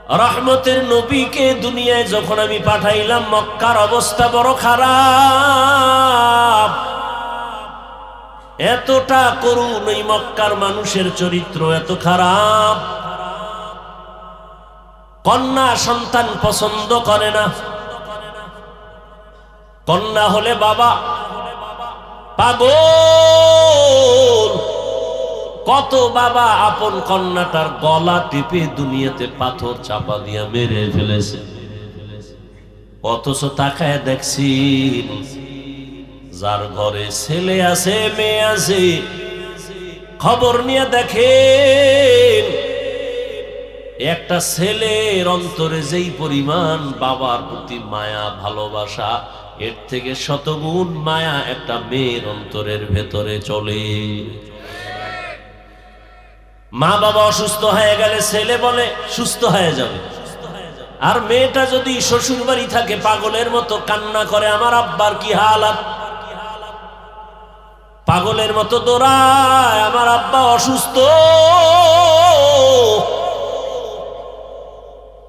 রহমতের নবীকে দুনিয়ায় যখন আমি পাঠাইলাম, মক্কার অবস্থা বড় খারাপ। এতটা করুণ এই মক্কার মানুষের চরিত্র, এত খারাপ। কন্যা সন্তান পছন্দ করে না। কন্যা হলে বাবা পাগল। কত বাবা আপন কন্যাটার গলা টিপে দুনিয়াতে পাথর চাপা দিয়া মেরে ফেলেছে, অথচ তাকায় দেখছি যার ঘরে ছেলে আছে মেয়ে আছে, খবর নিয়ে দেখেন একটা ছেলের অন্তরে যেই পরিমাণ বাবার প্রতি মায়া ভালোবাসা, এর থেকে শতগুণ মায়া একটা মেয়ের অন্তরের ভেতরে চলে। মা বাবা অসুস্থ হয়ে গেলে ছেলে বলে সুস্থ হয়ে যাবে, আর মেয়েটা যদি শ্বশুর বাড়ি থাকে পাগলের মতো কান্না করে, আমার আব্বার কি হালাত, পাগলের মতো দৌড়ায়, আমার আব্বা অসুস্থ,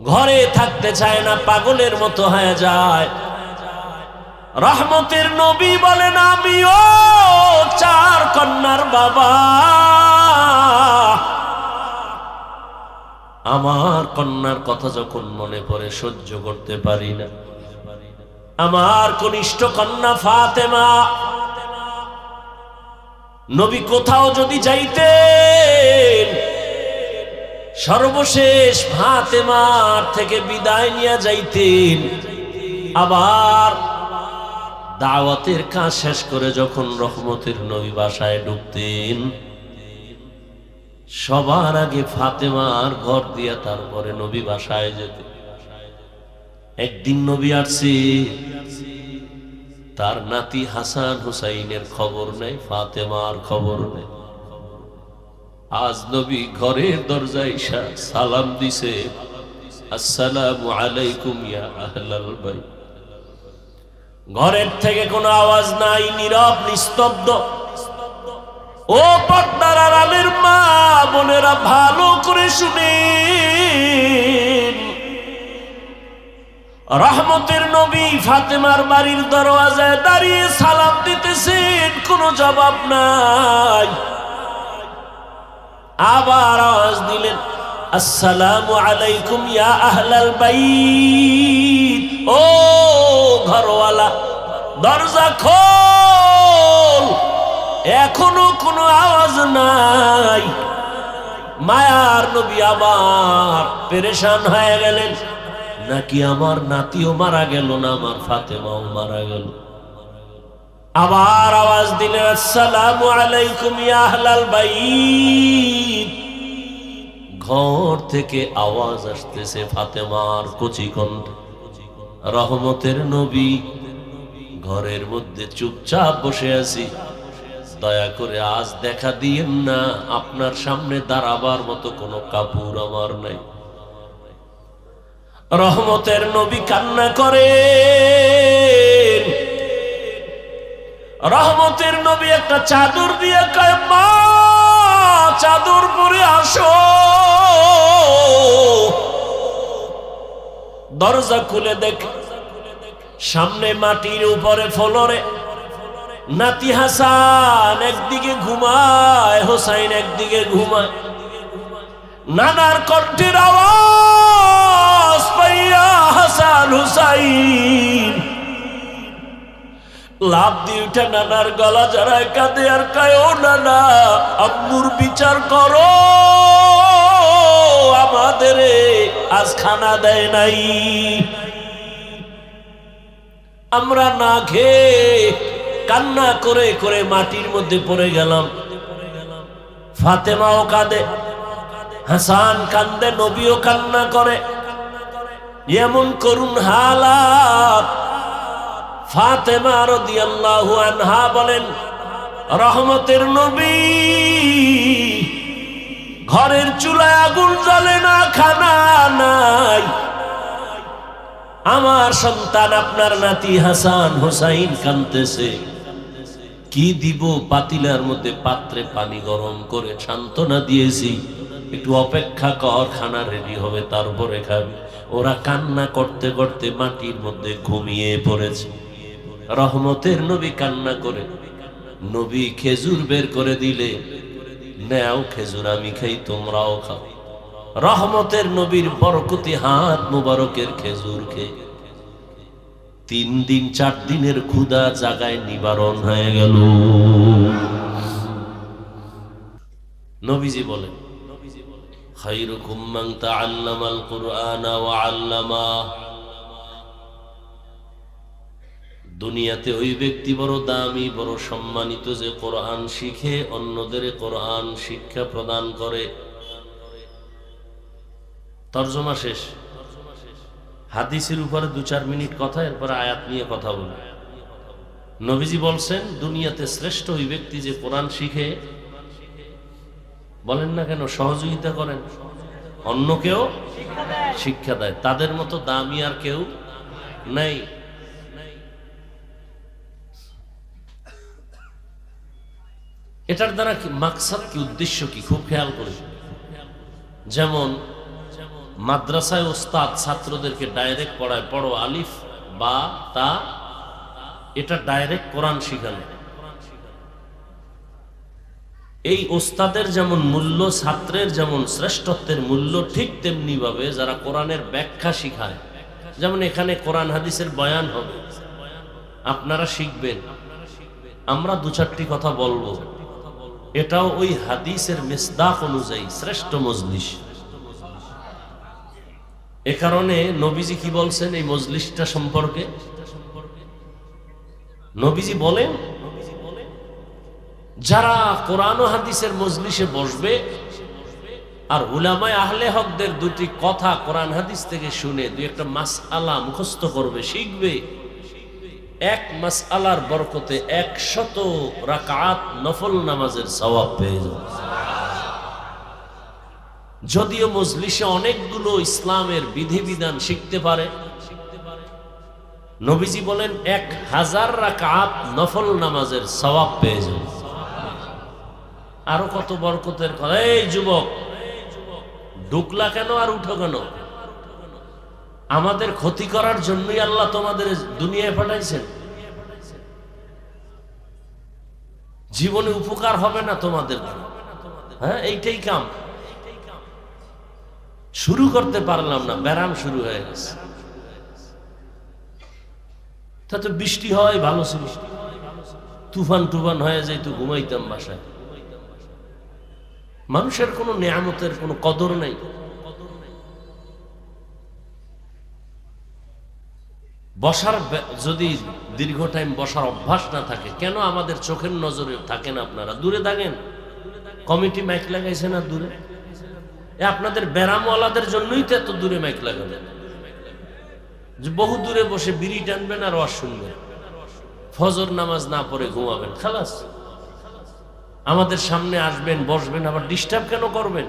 ঘরে থাকতে চায় না, পাগলের মতো হয়ে যায়। রহমতের নবী বলেন আমিও চার কন্যার বাবা, আমার কন্যার কথা যখন মনে পড়ে সহ্য করতে পারি না। আমার কনিষ্ঠ কন্যা ফাতেমা, নবী কোথাও যদি যাইতেন সর্বশেষ ফাতেমার থেকে বিদায় নিয়ে যাইতেন। আবার দাওয়াতের কাজ শেষ করে যখন রহমতের নবী বাসায় ঢুকতেন, সবার আগে ফাতেমার ঘর দিয়া তারপরে নবী বাসায় যেত। একদিন নবী আসছে, তার নাতি হাসান হুসাইনের খবর নেই, ফাতেমার খবর নেই। আজ নবী ঘরের দরজায় সালাম দিছে, আসসালামু আলাইকুম ইয়া আহলাল বাইত। ঘরের থেকে কোনো আওয়াজ নাই, নীরব নিস্তব্ধ। ও পর্দার আড়ালের মা বোনেরা ভালো করে শুনেন, রহমতের নবী ফাতেমার বাড়ির দরওয়াজায় দাঁড়িয়ে সালাম দিতেছেন, কোনো জবাব নাই। আবার আওয়াজ দিলেন, আসসালামু আলাইকুম ইয়া আহলাল বাইত। ও ঘরওয়ালা, দরজা খোল। এখনো কোনো আওয়াজ নাই। মায়ার নবী আবার পেরেশান হয়ে গেলেন, নাকি আমার নাতিও মারা গেল না, আমার ফাতেমাও মারা গেল। আবার আওয়াজ দিলেন, আসসালামু আলাইকুম ইয়া আহলাল বাইত। ঘর থেকে আওয়াজ আসতেছে ফাতেমার কচি কণ্ঠ। রহমতের নবী, ঘরের মধ্যে চুপচাপ বসে আছি, দয়া করে আজ দেখা দিয়েন না, আপনার সামনে দাঁড়াবার মতো কোনো কাপড় আমার নাই। রহমতের নবী কান্না করে। রহমতের নবী একটা চাদর দিয়ে কয়, মা চাদর পরে আসো। দরজা খুলে দেখ, সামনে মাটির উপরে ফ্লোরে নাতি হাসান একদিকে ঘুমায়, হোসাইন একদিকে ঘুমায়। নানার কণ্ঠের আওয়াজ পাইয়া হাসান হুসাইন লাভ দিয়ে উঠে নানার গলা জড়ায় কাঁদে আর কয়, ও নানা, আম্মুর বিচার করো, আমাদের আজ খানা দেয় নাই, আমরা না খেয়ে কান্না করে করে মাটির মধ্যে পড়ে গেলাম। ফাতেমাও কাঁদে, হাসান কান্দে, নবীও কান্না করে। এমন করুণ হালাত। ফাতেমা রাদিয়াল্লাহু আনহা বলেন, রহমতের নবী ঘরের চুলায় আগুন জ্বলে না, খানা নাই। আমার সন্তান আপনার নাতি হাসান হুসাইন কাঁদতেছে, কি দিব? পাতিলার মধ্যে পাত্রে পানি গরম করে সান্ত্বনা দিয়েছি, একটু অপেক্ষা কর, খানা রেডি হবে তারপরে খাবি। ওরা কান্না করতে করতে মাটির মধ্যে ঘুমিয়ে পড়েছে। রহমতের নবী কান্না করে, নবী খেজুর বের করে দিলে, নেও খেজুর, আমি খাই তোমরাও খাও। রহমতের নবীর বরকতি হাত মুবারকের খেজুর খেয়ে 3 দিন 4 দিনের ক্ষুধা জাগায় নিবারণ হয়ে গেল। নবীজি বলেন, খায়রুকুম মান তাআল্লামাল কুরআনা ওয়া আল্লামা। দুনিয়াতে ওই ব্যক্তি বড় দামি, বড় সম্মানিত যে কোরআন শিখে অন্যদের কোরআন শিক্ষা প্রদান করে। তরজমা শেষ। হাদিসের উপরে 2-4 মিনিট কথা, এরপরে আয়াত নিয়ে কথা বলি। নবীজি বলছেন, দুনিয়াতে শ্রেষ্ঠ ওই ব্যক্তি যে কোরআন শিখে, বলেন না কেন, সহযোগিতা করেন, অন্যকেও শিক্ষা দেয়। তাদের মতো দামি আর কেউ নাই। এটার দ্বারা মাকসাদ কি, উদ্দেশ্য কি, খুব খেয়াল করি। যেমন মাদ্রাসায় ওস্তাদ ছাত্রদেরকে ডাইরেক্ট পড়ায়, পড়ো আলিফ বা তা, এটা ডাইরেক্ট কোরআন শিখানো। এই ওস্তাদের যেমন মূল্য, ছাত্রের যেমন শ্রেষ্ঠত্বের মূল্য, ঠিক তেমনি ভাবে যারা কোরআনের ব্যাখ্যা শিখায়, যেমন এখানে কোরআন হাদিসের বয়ান হবে, আপনারা শিখবেন, আমরা 2-4টি কথা বলবো, এটাও ওই হাদিসের মিসদাক অনুযায়ী শ্রেষ্ঠ মজলিস। এ কারণে নবীজি কি বলছেন এই মজলিসটা সম্পর্কে? নবীজি বলেন, যারা কোরআন ও হাদিসের মজলিসে বসবে আর উলামায়ে আহলে হকদের 2টি কথা কোরআন হাদিস থেকে শুনে 2-একটা মাসআলা মুখস্থ করবে, শিখবে, এক মাসআলার বরকতে 100 রাকাত নফল নামাজের সওয়াব পেয়ে যাবে। যদিও মজলিসে অনেকগুলো ইসলামের বিধিবিধান শিখতে পারে, নবীজি বলেন 1000 রাকাত নফল নামাজের সওয়াব পেয়ে যাবে। আরো কত বরকতের কথা। এই যুবক, ঢুকলা কেন আর উঠো কেন? আমাদের ক্ষতি করার জন্যই আল্লাহ তোমাদের দুনিয়ায় পাঠাইছেন। জীবনে উপকার হবে না তোমাদের, হ্যাঁ, এইটাই কাম। শুরু করতে পারলাম না, ব্যারাম শুরু হয়ে গেছে। তা তো বৃষ্টি হয় ভালো ছিল, তুফান টুফান হয়ে যায়, তো ঘুমাইতাম বাসায়। মানুষের কোনো নেয়ামতের কোনো কদর নাই। বসার যদি দীর্ঘ টাইম বসার অভ্যাস না থাকে, কেন আমাদের চোখের নজরে থাকেন? আপনারা দূরে থাকেন, কমিটি মাইক লাগাইছে না দূরে? আপনাদের ব্যারামওয়ালাদের জন্যই তো এত দূরে মাইক লাগানো, যে বহু দূরে বসে বিড়ি টানবেন আর ওয়াজ শুনবেন, ফজর নামাজ না পড়ে ঘুমাবেন, খালাস। আমাদের সামনে আসবেন, বসবেন, আবার ডিস্টার্ব কেন করবেন?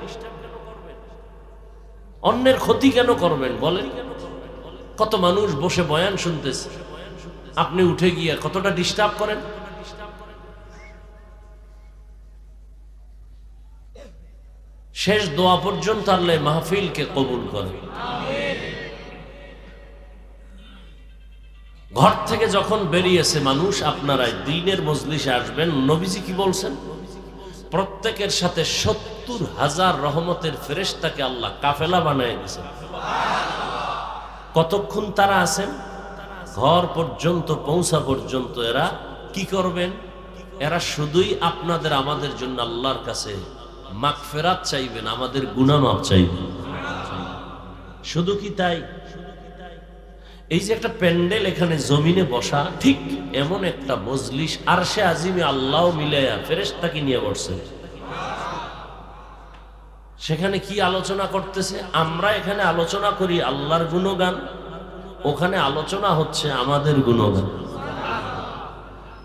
অন্যের ক্ষতি কেন করবেন বলেন? কত মানুষ বসে বয়ান শুনতেছে, আপনি উঠে গিয়ে কতটা ডিস্টার্ব করেন। শেষ দোয়া পর্যন্ত আল্লাহ মাহফিলকে কবুল করে। ঘর থেকে যখন বেরিয়েছে মানুষ, আপনারা দ্বীনের মজলিসে আসবেন, নবীজি কি বলছেন? প্রত্যেকের সাথে 70,000 রহমতের ফেরেশতাকে আল্লাহ কাফেলা বানায় দিয়েছেন। কতক্ষণ তারা আছেন? ঘর পর্যন্ত পৌঁছা পর্যন্ত। এরা কি করবেন? এরা শুধুই আপনাদের আমাদের জন্য আল্লাহর কাছে মাগফিরাত চাইবেন, আমাদের গুনাহ মাফ চাইবেন। শুধু কি তাই? এই যে একটা প্যান্ডেল এখানে জমিনে বসা, ঠিক এমন একটা মজলিস আরশে আজিমে আল্লাহ মিলাইয়া ফেরেশতাকে নিয়ে বসছেন। সেখানে কি আলোচনা করতেছে? আমরা এখানে আলোচনা করি আল্লাহর গুণগান, ওখানে আলোচনা হচ্ছে আমাদের গুণগান।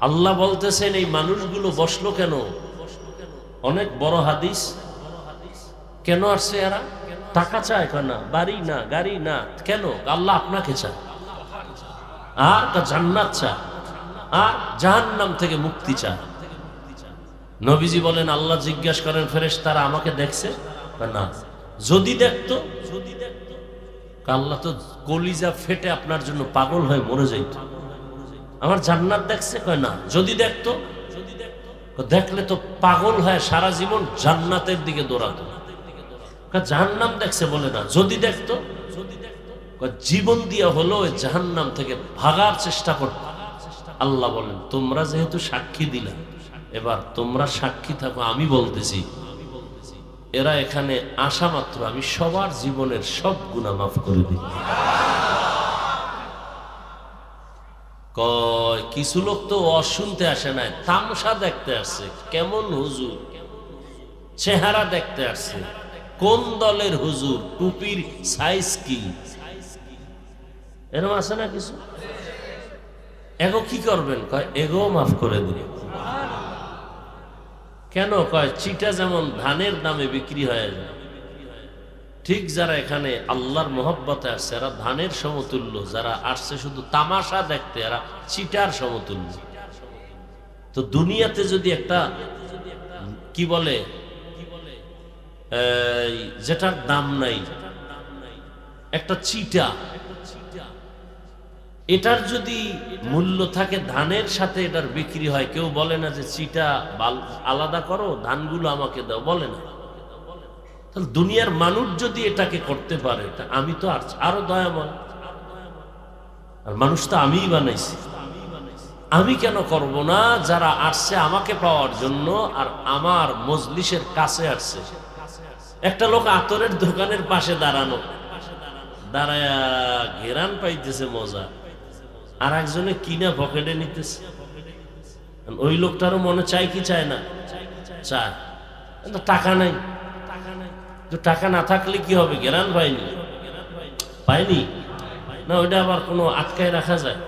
আল্লাহ বলতেছেন এই মানুষগুলো বসলো কেন? অনেক বড় হাদিস। কেন আসছে এরা? টাকা চায় না, বাড়ি না, গাড়ি না, কেন? আল্লাহ আপনাকে চায়, আর জান্নাত চায়, আর জাহান্নাম থেকে মুক্তি চায়। নবীজি বলেন, আল্লাহ জিজ্ঞাসা করেন ফেরেশতারা, আমাকে দেখছে? না, যদি দেখতো, আল্লাহ তো কলিজা ফেটে আপনার জন্য পাগল হয়ে মরে যাইত। আমার জান্নাত দেখছে? কয় না। যদি দেখতো, দেখলে তো পাগল হয়ে সারা জীবন জান্নাতের দিকে দৌড়াতো। জাহান্নাম দেখছে? বলে না। যদি দেখতো, জীবন দিয়া হলো ওই জাহান্নাম থেকে ভাগার চেষ্টা করত। আল্লাহ বলেন, তোমরা যেহেতু সাক্ষী দিলা, এবার তোমরা সাক্ষী থাকো, আমি বলতেছি এরা এখানে আসা মাত্র আমি সবার জীবনের সব গুনাহ মাফ করে দিই। কয় কিছু লোক তো অশুনতে আসে নাই, তামসা দেখতে আসছে। কেমন হুজুর? চেহারা দেখতে আসছে। কোন দলের হুজুর? টুপির সাইজ কি? এরকম আছে না কিছু? এগো কি করবেন? কয় এগো মাফ করে দিই। কেন? কয় চিটা যেমন ধানের দামে বিক্রি হয়ে যায়, ঠিক যারা এখানে আল্লাহর মহব্বতে আসছে এরা ধানের সমতুল্য, যারা আসছে শুধু তামাশা দেখতে এরা চিটার সমতুল্য। তো দুনিয়াতে যদি একটা কি বলে যেটার দাম নাই, একটা চিটা, এটার যদি মূল্য থাকে ধানের সাথে এটার বিক্রি হয়, কেউ বলে না যে চিটা আলাদা করো, ধানগুলো আমাকে দাও, বলে না। তাহলে দুনিয়ার মানুষ যদি এটাকে করতে পারে, তা আমি তো আরো দয়াময়। আর মানুষ তো আমিই বানাইছি, আমি কেন করব না? যারা আসছে আমাকে পাওয়ার জন্য আর আমার মজলিসের কাছে আসছে। একটা লোক আতরের দোকানের পাশে দাঁড়ানো, দাঁড়ায় ঘেরান পাইতেছে মজা, আর একজনে কিনা পকেটে নিতেছে। ওই লোকটারও মনে চায় কি চায় না? চায়। কিন্তু টাকা নাই। তো টাকা না থাকলে কি হবে? ঘেরান পাইনি, পাইনি না, ওইটা আবার কোনো আটকায় রাখা যায়?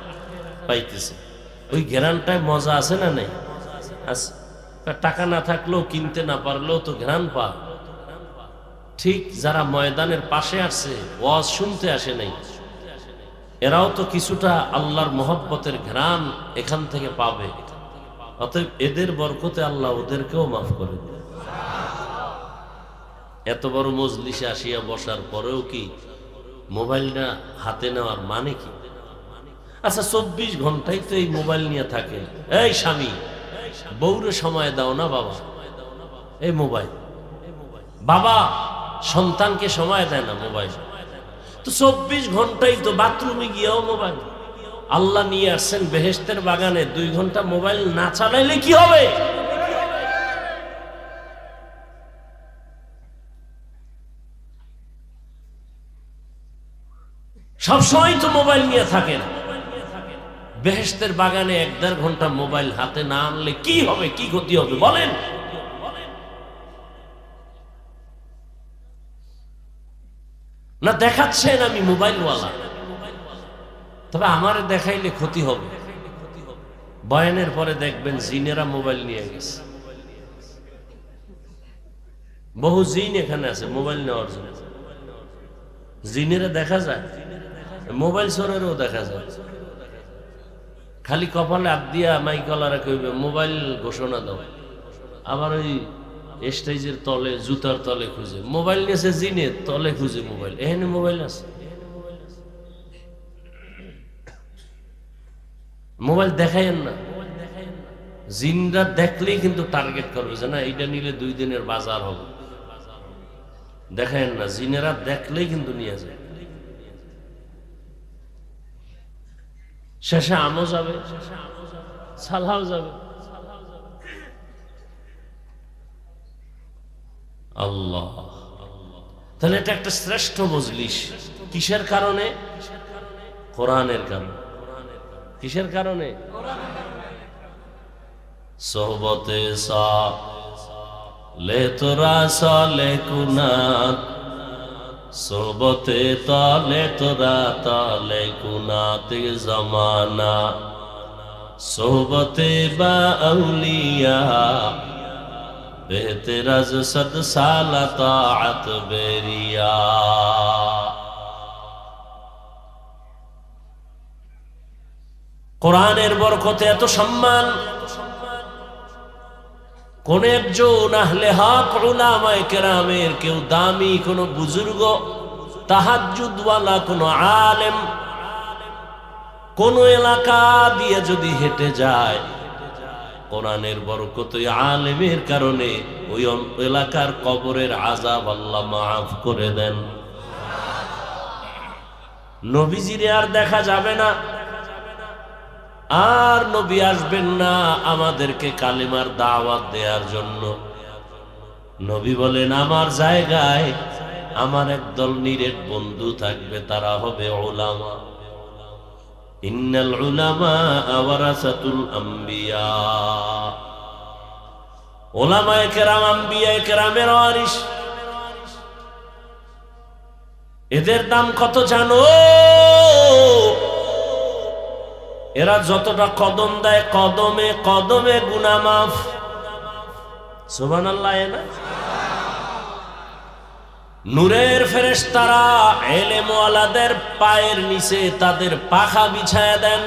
পাইতেছে। ওই ঘেরানটায় মজা আছে না নেই? আছে। টাকা না থাকলেও, কিনতে না পারলেও তো ঘেরান পা। ঠিক যারা ময়দানের পাশে আসছে, ওয়াজ শুনতে আসে নাই, এরাও তো কিছুটা আল্লাহর মহব্বতের ঘ্রাণ এখান থেকে পাবে। অতএব এদের বরকতে আল্লাহ ওদেরকেও মাফ করে দেয়। এত বড় মজলিসে আসিয়া বসার পরেও কি মোবাইলটা হাতে নেওয়ার মানে কি? আচ্ছা, 24 ঘন্টাই তো এই মোবাইল নিয়ে থাকে। এই স্বামী, বউরে সময় দাও না বাবা, এই মোবাইল। বাবা সন্তানকে সময় দেয় না, মোবাইল। তো 24 ঘন্টাই তো বাথরুমে গিয়েও মোবাইল। আল্লাহ নিয়ে আসছেন বেহেশতের বাগানে, 2 ঘন্টা মোবাইল না চালাইলে কি হবে? সবসময় তো মোবাইল নিয়ে থাকেন। বেহেশতের বাগানে 1-1.5 ঘন্টা মোবাইল হাতে না আনলে কি হবে? কি ক্ষতি হবে বলেন? না দেখাচ্ছেন আমি মোবাইলওয়ালা, তবে আমারে দেখাইলে ক্ষতি হবে। বয়ানের পরে দেখবেন জিনেরা মোবাইল নিয়ে গেছে। বহু জিন এখানে আছে মোবাইল নেওয়ার জন্য। জিনেরা দেখা যায়, মোবাইল চোরেরও দেখা যায়। খালি কপালে হাত দিয়া মাইকলারা কইবে মোবাইল ঘোষণা দাও, আবার ওই স্টেজের তলে, জুতার তলে খুঁজে মোবাইল নিয়েছে, জিনের তলে খুঁজে মোবাইল। এখানে মোবাইল আছে। মোবাইল দেখাইন না। জিনরা দেখলেই কিন্তু টার্গেট করবে যে না, এইটা নিলে 2 দিনের বাজার হবে। দেখাইন না, জিনেরা দেখলেই কিন্তু নিয়ে যায়। শেষে আমও যাবে, সালাও যাবে। আল্লাহ, তাহলে এটা একটা শ্রেষ্ঠ মজলিস। কিসের কারণে? কোরআনের কারণে। কিসের কারণে? সোহবতে সালে তোরা সালে কুনাত, সোহবতে তালে তোরা তালে কুনাত জামানা, সোহবতে বা আউলিয়া বেহতেরাজ সদ সালা তাআত বেরিয়া। কোরআনের বরকতে এত সম্মান, কোন একজন আহলে হক উলামায়ে কেরামের কেউ দামি কোন বুজুর্গ তাহাজ্জুদওয়ালা কোন আলেম কোন এলাকা দিয়ে যদি হেঁটে যায়, কোরআনের বরকতে আলেমের কারণে ওই এলাকার কবরের আযাব আল্লাহ মাফ করে দেন। নবীজিরে আর দেখা যাবে না, আর নবী আসবেন না আমাদেরকে কালিমার দাওয়াত দেওয়ার জন্য। নবী বলেন আমার জায়গায় আমার একদল নিরেট বন্ধু থাকবে, তারা হবে উলামা। ইন্নাল উলামা ওয়ারাসাতুল আম্বিয়া, উলামায়ে কেরাম আম্বিয়ায়ে কেরামের ওয়ারিস। এদের দাম কত জানো? এরা যতটা কদম দেয় কদমে কদমে গুনাহ মাফ। সুবহানাল্লাহ। না নূরের ফেরেশতারা ইলম ওয়ালাদের পায়ের নিচে তাদের পাখা বিছায়া দেন।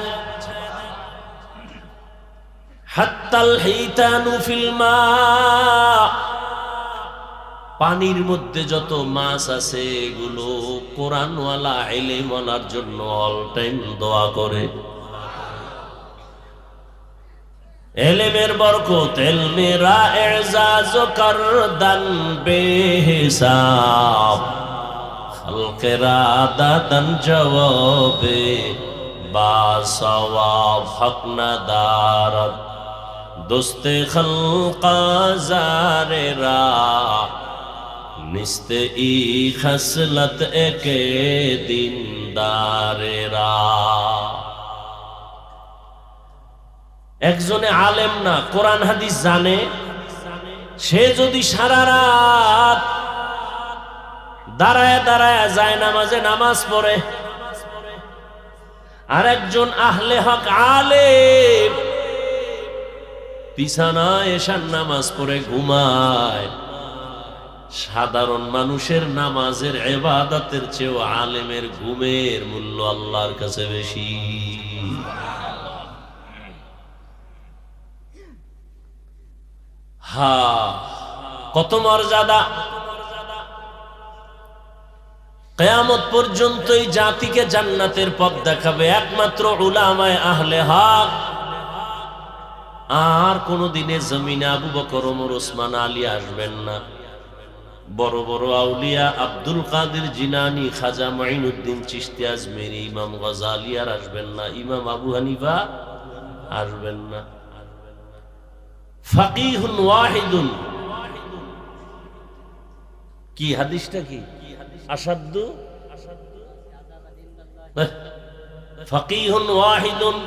হাত্তাল হিতানু ফিল মা, পানির মধ্যে যত মাছ আছে এগুলো কোরআনওয়ালা ইলমওয়ালার জন্য অল টাইম দোয়া করে। ইলমের বরকত ইলমেরা ইজাজ করদান বেহিসাব, খালকেরা দাদান জবাবে বা সওয়াব, হক না দারদ দোস্তে খলকা জারেরা, নিস্তে ই খসলত একে দিনদারেরা। একজনে আলেম না, কোরআন হাদিস জানে, সে যদি সারা রাত দাঁড়ায় দাঁড়ায় যায় নামাজে নামাজ পড়ে, আর একজন আহলে হক আলেম বিছানায় এশার নামাজ পড়ে ঘুমায়, সাধারণ মানুষের নামাজের ইবাদতের চেয়েও আলেমের ঘুমের মূল্য আল্লাহর কাছে বেশি। কত মর্যাদা! কিয়ামত পর্যন্ত এই জাতিকে জান্নাতের পথ দেখাবে একমাত্র উলামায়ে আহলে হক। আর কোনদিনে জমিনে আবু বকর, ওমর, ওসমান, আলী আসবেন না। বড় বড় আউলিয়া আব্দুল কাদের জিলানী, খাজা মুঈনুদ্দিন চিশতি আজমেরি, ইমাম গাযালি আর আসবেন না, ইমাম আবু হানিফা আসবেন না। ফাকিহুন ওয়াহিদুন, কি হাদিসটা কি? আসাদু ফাকিহুন ওয়াহিদুন,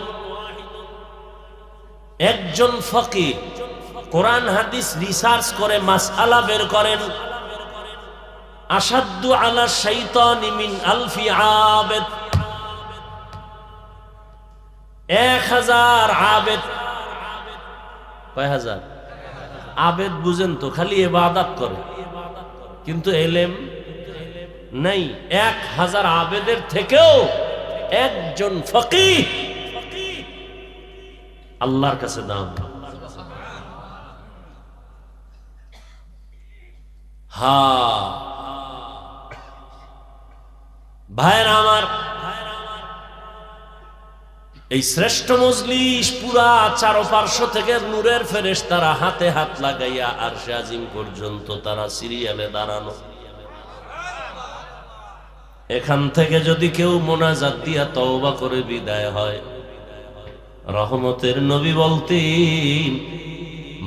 একজন ফকিহ কোরআন হাদিস রিসার্চ করে মাসআলা বের করেন। আসাদু আলা শাইতানি মিন আলফি আবেদ, 1000 আবেদ। কয় হাজার আবেদ? বুঝেন তো, খালি ইবাদত করে কিন্তু এলেম নাই। 1000 আবেদের থেকেও একজন ফকিহ আল্লাহর কাছে দাম। ভাইরা আমার, এই শ্রেষ্ঠ মজলিস পুরা চারপার্শ্ব থেকে নূরের ফেরেশতারা হাতে হাত লাগাইয়া আরশে আজিম পর্যন্ত তারা সিরিয়ালে দাঁড়ানো। এখান থেকে যদি কেউ মোনাজাত দিয়া তওবা করে বিদায় হয়, রহমতের নবী বলতেন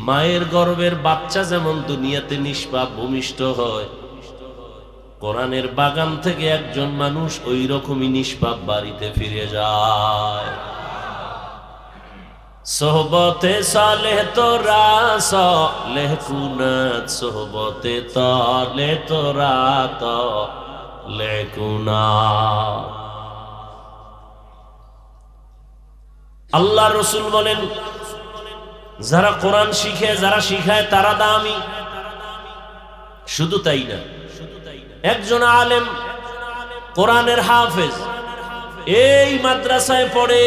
মায়ের গর্ভের বাচ্চা যেমন দুনিয়াতে নিষ্পাপ ভূমিষ্ঠ হয়, কোরআনের বাগান থেকে একজন মানুষ ওই রকমই নিষ্পাপ বাড়িতে ফিরে যায়। সোহবতে সালেহ তোরা সালেহ কুনাত, সোহবতে তালে তোরা তালে কুনাত। আল্লাহ রসুল বলেন যারা কোরআন শিখে, যারা শিখায় তারা দামি। শুধু তাই না, একজন আলেম কোরআনের হাফেজ এই মাদ্রাসায় পড়ে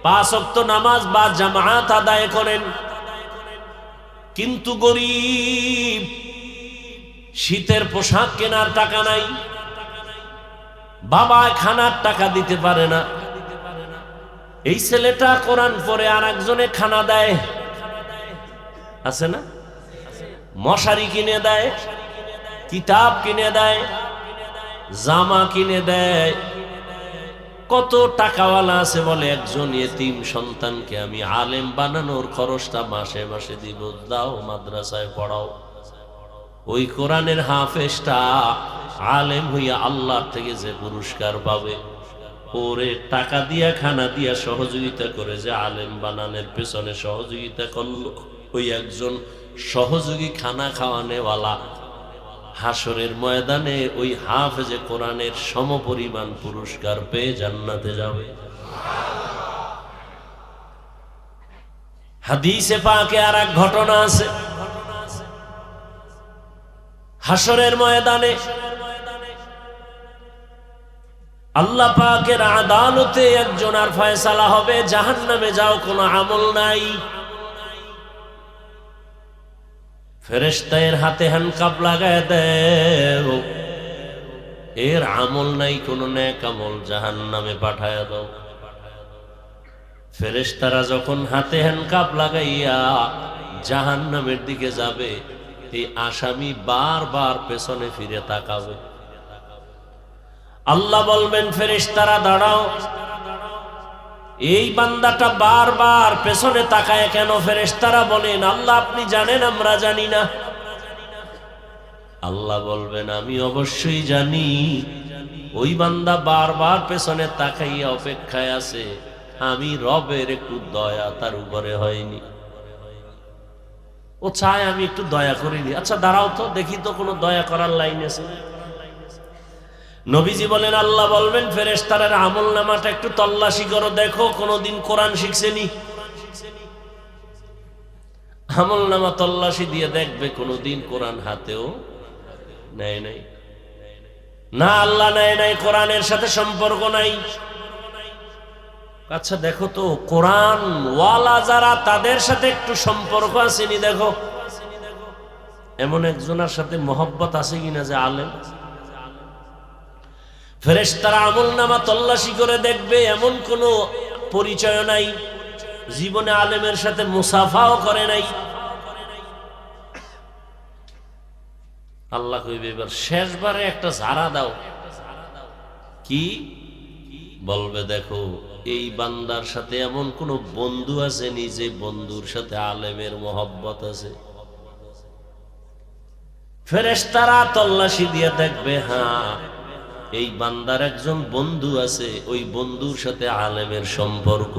5 ওয়াক্ত নামাজ বা জামাত আদায় করেন, কিন্তু গরিব, শীতের পোশাক কেনার টাকা নাই, বাবা খানার টাকা দিতে পারে না। এই ছেলেটা কোরআন পড়ে আর একজনে খানা দেয়, আছে না? মশারি কিনে দেয়, কিতাব কিনে দেয়, জামা কিনে দেয়। কত টাকাওয়ালা আছে বলে একজন এতিম সন্তানকে আমি আলেম বানানোর খরচটা মাসে মাসে দিব, দাও মাদ্রাসায় পড়াও। ওই কোরআনের হাফেজটা আলেম হইয়া আল্লাহর থেকে যে পুরস্কার পাবে, ওরে টাকা দিয়া খানা দিয়া সহযোগিতা করে যে আলেম বানানোর পেছনে সহযোগিতা করলো, ওই একজন সহযোগী খানা খাওয়ানেওয়ালা হাসরের ময়দানে ওই হাফেজে কোরআনের সমপরিমাণ পুরস্কার পেয়ে জান্নাতে যাবে। হাদিসে পাকে আর এক ঘটনা আছে, হাসরের ময়দানে আল্লাহ পাকের আদালতে একজনের ফয়সালা হবে, জাহান্নামে যাও, কোনো আমল নাই। ফেরেশতা এর হাতে হ্যান্ডকাপ লাগায় দেও, এর আমল নাই, কোনো নেক আমল, জাহান্নামে পাঠায় দাও। ফেরেশতারা যখন হাতে হ্যান্ডকাপ লাগাইয়া জাহান্নামের দিকে যাবে, এই আসামি বারবার পেছনে ফিরে তাকাবে। আল্লাহ বলবেন, ফেরেশতারা দাঁড়াও, এই বান্দাটা বারবার পেছনে তাকায় কেন? ফেরেশতারা বলেন, আল্লাহ আপনি জানেন, আমরা জানি না। আল্লাহ বলবেন, আমি অবশ্যই জানি। ওই বান্দা বারবার পেছনে তাকাইয়া অপেক্ষায় আছে, আমি রবের একটু দয়া তার উপরে হয়নি, ও চায় আমি একটু দয়া করিনি। আচ্ছা দাঁড়াও তো, দেখি তো কোনো দয়া করার লাইন আছে। নবীজি বলেন, আল্লাহ বলবেন, ফেরেশতাদের আমল নামাটা একটু তল্লাশি করো, দেখো কোনদিন কোরআন শিখছেনি। আমল নামা তল্লাশি দিয়ে দেখবে কোনদিন কোরআন হাতেও নেয় নাই। না, আল্লাহ নেয় নাই, কোরআনের সাথে সম্পর্ক নাই। আচ্ছা দেখো তো, কোরআন ওয়ালা যারা, তাদের সাথে একটু সম্পর্ক আসেনি দেখো। এমন একজনের সাথে মহব্বত আছে কিনা যে আলেম? ফেরেশতারা আমল নামা তল্লাশি করে দেখবে, এমন কোনো পরিচয় নাই, জীবনে আলেমের সাথে মুসাফাও করে নাই। আল্লাহ কইবে, এবার শেষবারে একটা ঝাড়া দাও। কি বলবে? দেখো এই বান্দার সাথে এমন কোন বন্ধু আছে নি যে বন্ধুর সাথে আলেমের মহব্বত আছে? ফেরেশতারা তল্লাশি দিয়ে দেখবে, হ্যাঁ এই বান্দার একজন বন্ধু আছে, ওই বন্ধুর সাথে আলেমের সম্পর্ক।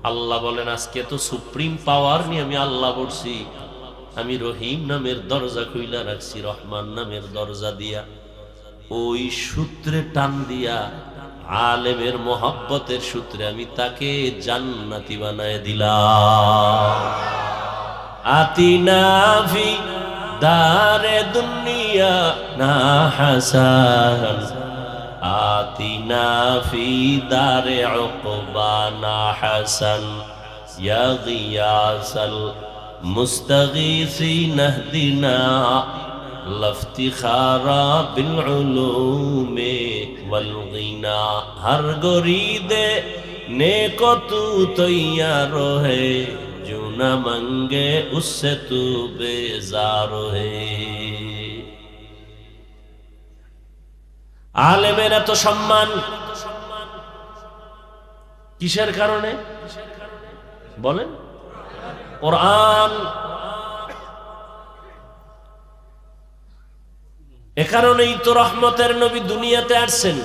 আল্লাহ বলেন, আজকে তো সুপ্রিম পাওয়ার নিয়ে আমি আল্লাহ বলছি, আমি রহিম নামের দরজা খুইলা রাখছি, রহমান নামের দরজা দিয়া, ওই সূত্রে টান দিয়া আলেমের মোহাব্বতের সূত্রে আমি তাকে জান্নাতি বানায় দিলাম। আতিনা ফি দারে দুনিয়া না হাসান, আতিনা ফি দারে উকবা না হাসান, ইয়া গিয়াসাল মুস্তাগীসিন ইহদিনা লফতিখারা বিল উলুমে ওয়াল গিনা। হর গরিদে নেকো তু তৈয়ার হে, जो न मंगे उससे तू बेजार है। आलेमेर एत सम्मान किसेर कारणे बोलेन? कुरान। ए कारणेई तो रहमतेर नबी दुनियाते आसছেন।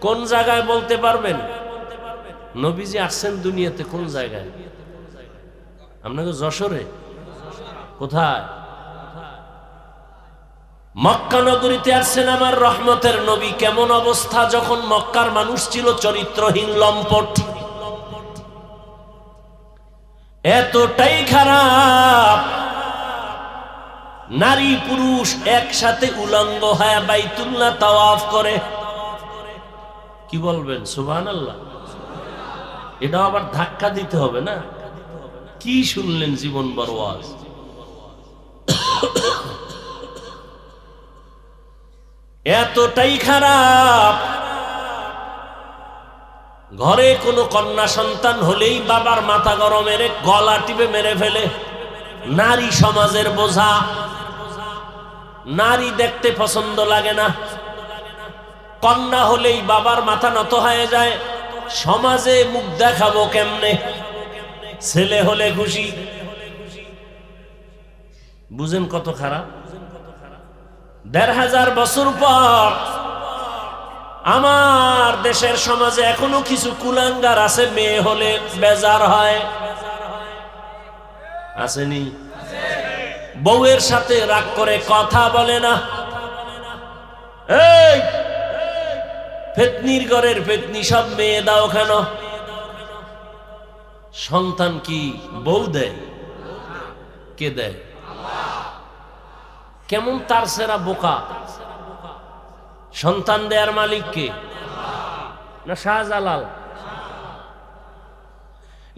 কোন জায়গায় বলতে পারবেন? নবীজি আসছেন দুনিয়াতে কোন জায়গায়? আপনাকে যশোরে? কোথায়? মক্কা নগরীতে আসছেন আমার রহমতের নবী। কেমন অবস্থা যখন মক্কার মানুষ ছিল চরিত্রহীন, লম্পট, এতটাই খারাপ, নারী পুরুষ একসাথে উলঙ্গ হয়ে বাইতুল্লাহ তাওয়াফ করে। কি বলবেন? সুবহানাল্লাহ। এটা আবার ধাক্কা দিতে হবে না? কি শুনলেন জীবন বড় ওয়াজ। এতটাই খারাপ, ঘরে কোনো কন্যা সন্তান হলেই বাবার মাথা গরমের গলা টিপে মেরে ফেলে। নারী সমাজের বোঝা, নারী দেখতে পছন্দ লাগে না। কন্যা হলেই বাবার মাথা নত হয়ে যায়, সমাজে মুখ দেখাবো কেমনে। ছেলে হলে খুশি। বুঝেন কত খারাপ। ১৫০০ বছর পর আমার দেশের সমাজে এখনো কিছু কুলাঙ্গার আছে, মেয়ে হলে বেজার হয়। আসেনি? বউয়ের সাথে রাগ করে কথা বলে না। এই ফেতনির ঘরের ফেতনি সব মেয়ে দাও কেন? সন্তান কি বউ দেয়? কে দেয়? কেমন তার সেরা বোকা। সন্তান দেয়ার মালিক কে? না শাহজালাল?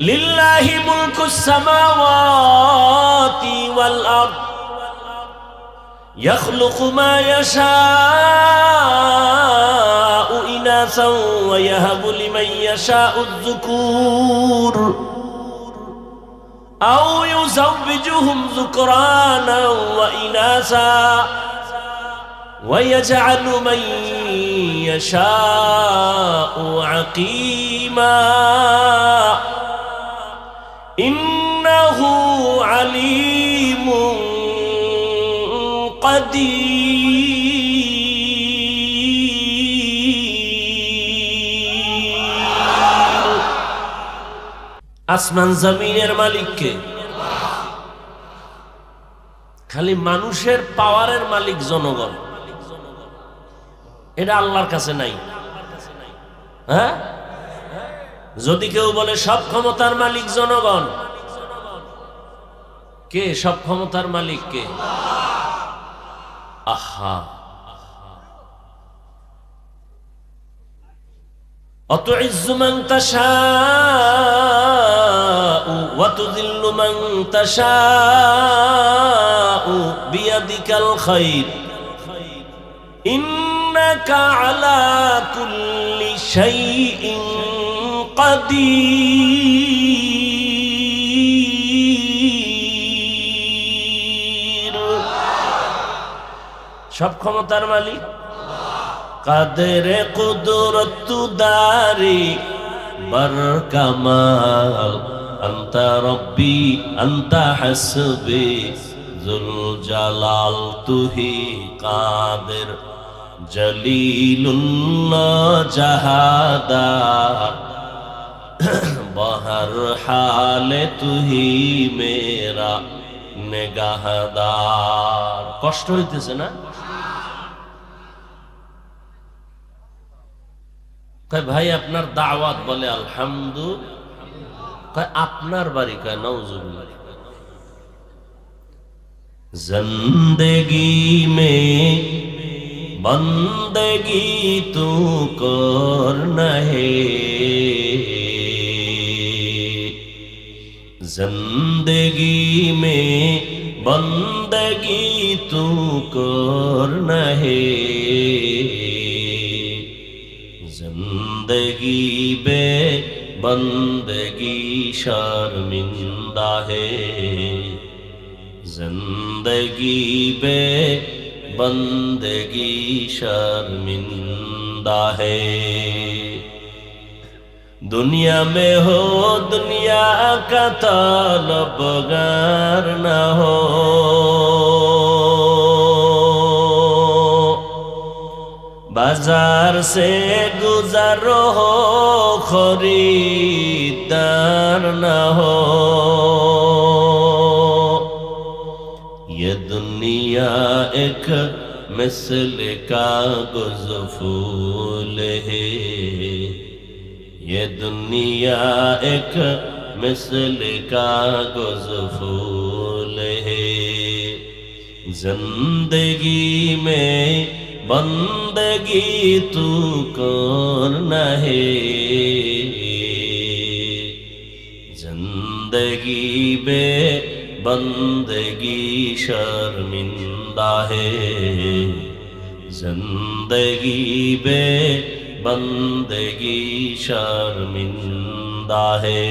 লিল্লাহি মুলকুস সামাওয়াতি ওয়াল আরদ ইয়াখলুকু মা ইয়াশাউ ইনাসাও ওয়া ইয়াহাবু লিমান ইয়াশাউ আয-যুকুর আও ইউযাওবিজুহুম যুকরানা ওয়া ইনাসা ويجعل من يشاء عقيما إنه عليم قدير। আসমান জমিনের মালিক কে? খালি মানুষের পাওয়ারের মালিক জনগণ। এটা আল্লাহর কাছে নাই। হ্যাঁ, যদি কেউ বলে সব ক্ষমতার মালিক জনগণ, কে সব ক্ষমতার মালিক? কে? আহা, অতুইজ্জু মান তাশাউ ওয়া তুযিল্লু মান তাশাউ বিয়াদিকাল খায়র ইন্নাকা আলা কুল্লি শাইইন কাদির। সব ক্ষমতার মালিক কাদেরে কুদরত দারি বর কামাল আনতা রব্বি আনতা হাসবি জুল জালাল তুহি কাদের জলিলুল্লাহ জাহাদার বহর হালে তুহি মেরা নেগাহদার। কষ্ট হইতেছে না? কয় ভাই আপনার দাওয়াত, বলে আলহামদুলিল্লাহ। কয় আপনার বাড়ি? কয় নাউজুবিল্লাহ। জিন্দেগি মে বন্দগি তু করনা হে, जिंदगी में बंदगी तू करना है, जिंदगी बे बंदगी शर्मिंदा है, जिंदगी बे बंदगी शर्मिंदा है। दुनिया में हो दुनिया का तलबगार न हो, बाजार से गुजर हो खरीदार न हो। ये दुनिया एक मिसल कागज़ फूल है, ये दुनिया एक मिसल कागज़ फूल है, जिंदगी में बंदगी तू करना है, जिंदगी बे बंदगी शर्मिंदा है, जिंदगी बे बंदगी शर्मिंदा है।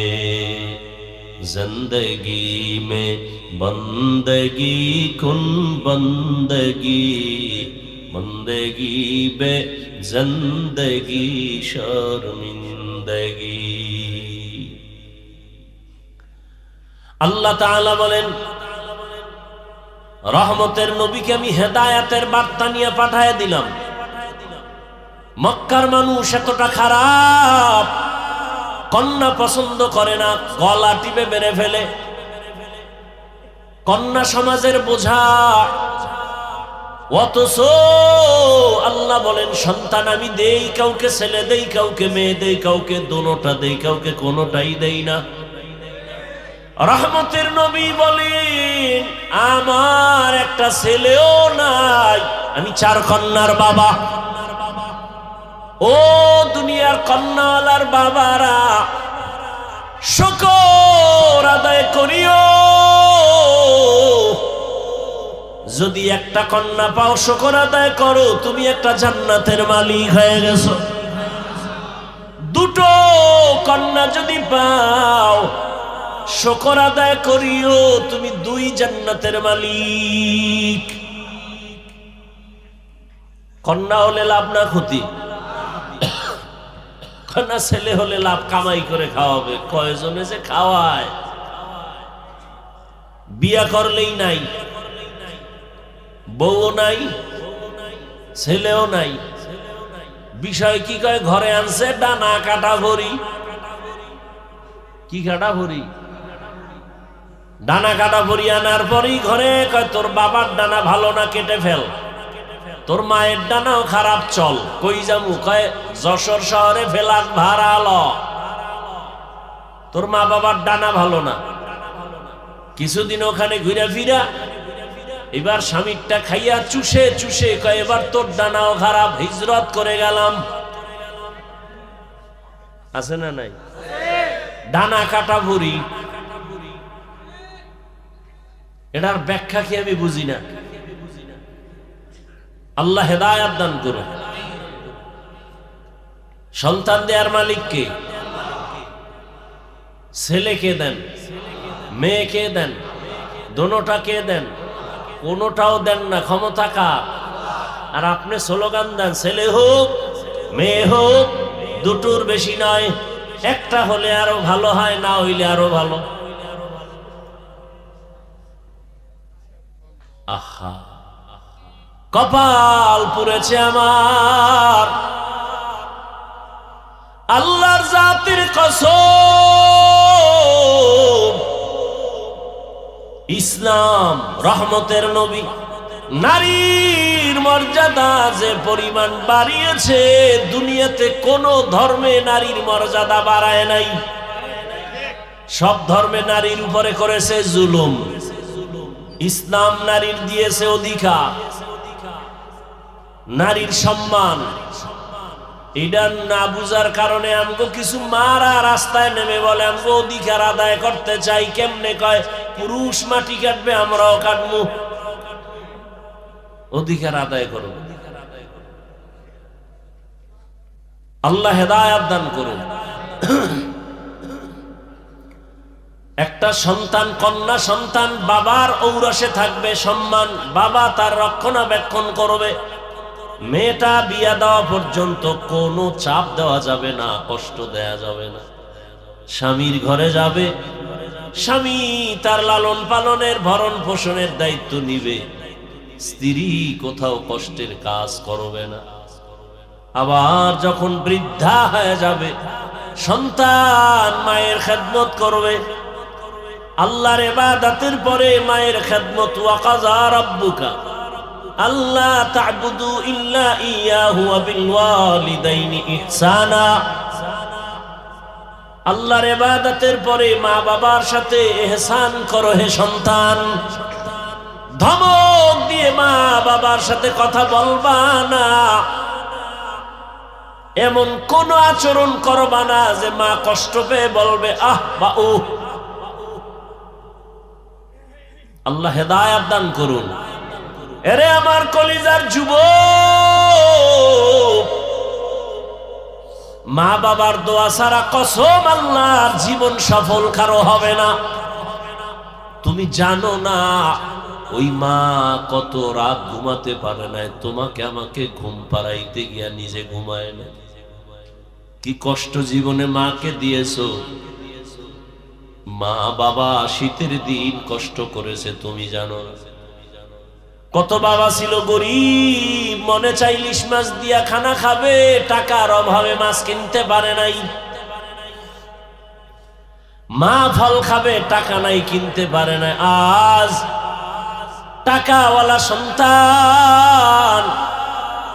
जिंदगी में बंदगी कुन बंदगी, बंदगी बे जिंदगी शर्मिंदगी। আল্লাহ তাআলা বলেন, রহমতের নবীকে আমি হেদায়েতের বার্তা নিয়ে পাঠিয়ে দিলাম। মক্কার মানুষ এতটা খারাপ, কন্যা পছন্দ করে না, গলা টিপে মেরে ফেলে। কন্যা সমাজের বোঝা। অথচ আল্লাহ বলেন, সন্তান আমি দেই, কাউকে ছেলে দেই, কাউকে মেয়ে দেই, কাউকে দোনোটা দেই, কাউকে কোনোটাই দেই না। রহমতের নবী বলেন, আমার একটা ছেলেও নাই, আমি 4 কন্যার বাবা। ও দুনিয়ার কন্যাওয়ালার বাবারা, শুকর আদায় করিও। যদি একটা কন্যা পাও, শুকর আদায় করো, তুমি একটা জান্নাতের মালিক হয়ে গেছো। 2 কন্যা যদি পাও, শুকর আদায় করিও, তুমি 2 জান্নাতের মালিক। কন্যা হলে লাভ না ক্ষতি? কন্যা ছেলে হলে লাভ, কামাই করে খাওয়াবে। কয়জনে যে খাওয়ায়, বিয়া করলেই নাই, বউও নাই, ছেলেও নাই। বিষয় কি কয়, ঘরে আনছে ডানা কাটা ভরি। কি কাটা ভরি? ডানা কাটা ভরি আনার পরই ঘরে কয়, তোর বাবার ডানা ভালো না, কেটে ফেল। তোর মায়ের ডানাও খারাপ, চল। কই যামু? কয় যশোর শহরে ফেলাক ভাড়া ল। তোর মা বাবার ডানা ভালো না। কিছুদিন ওখানে ঘুরে ফিরা, এবার স্বামীরটা খাইয়া চুষে চুষে কয়, এবার তোর ডানাও খারাপ, হিজরত করে গেলাম। আছে না নাই? ডানা কাটা ভরি, এটার ব্যাখ্যা কি আমি বুঝি না। আল্লাহ হেদায়েত দান করুন। সন্তান দেয়ার মালিক কে? ছেলেকে দেন, মেয়েকে দেন, দোনোটাকে দেন, কোনোটাও দেন না। ক্ষমতা কার? আর আপনি স্লোগান দেন, ছেলে হোক মেয়ে হোক, 2টোর বেশি নয়, একটা হলে আরো ভালো হয়, না হইলে আরো ভালো। আহা, কপাল পুড়েছে আমার। আল্লাহর জাতির কসম, ইসলাম রহমতের নবী নারীর মর্যাদা যে পরিমাণ বাড়িয়েছে, দুনিয়াতে কোন ধর্মে নারীর মর্যাদা বাড়ায় নাই। সব ধর্মে নারীর উপরে করেছে জুলুম। ইসলাম নারীর দিয়েছে অধিকার, নারীর সম্মান। এটা না বুঝার কারণে আমগো কিছু মারা রাস্তায় নেমে বলে, আমগো অধিকার আদায় করতে চাই। কেমনে কয়, পুরুষ মাটি কাটবে, আমরাও কাটবো, অধিকার আদায় করব। আল্লাহ হেদায়েত দান করুন। একটা সন্তান, কন্যা সন্তান, বাবার ঔরসে থাকবে সম্মান, বাবা তার রক্ষণাবেক্ষণ করবে। মেয়েটা বিয়া দেওয়া পর্যন্ত কোনো চাপ দেওয়া যাবে না, কষ্ট দেয়া যাবে না। স্বামীর ঘরে যাবে, স্বামী তার লালন পালনের, ভরণ পোষণের দায়িত্ব নিবে। স্ত্রী কোথাও কষ্টের কাজ করবে না। আবার যখন বৃদ্ধা হয়ে যাবে, সন্তান মায়ের খেদমত করবে। আল্লাহর ইবাদতের পরে মায়ের খেদমত। ওয়া কাযা রাব্বুকা আল্লা তা'বুদু ইল্লা ইয়াহু ওয়া বিল ওয়ালিদাইনি ইহসানা। আল্লাহর ইবাদতের পরে মা বাবার সাথে ইহসান করো হে সন্তান। ধমক দিয়ে মা বাবার সাথে কথা বলবা না, এমন কোন আচরণ করবা না যে মা কষ্ট পেয়ে বলবে আহ বা ও। আল্লাহ হেদায়েত দান করুন। এরে আমার কলিজার যুবক, মা বাবার দোয়া ছাড়া কসম আল্লাহর জীবন সফল কারো হবে না। তুমি জানো না ওই মা কত রাত ঘুমাতে পারে না, তোমাকে আমাকে ঘুম পাড়াইতে গিয়া নিজে ঘুমায় না। কি কষ্ট জীবনে মাকে দিয়েছো। মা বাবা শীতের দিন কষ্ট করেছে তুমি জানো না। কত বাবা ছিল গরিব, মনে চাই ইলিশ মাছ দিয়া খানা খাবে, টাকার অভাবে মাছ কিনতে পারে নাই। মা ফল খাবে, টাকা নাই কিনতে পারে না। আজ টাকাওয়ালা সন্তান,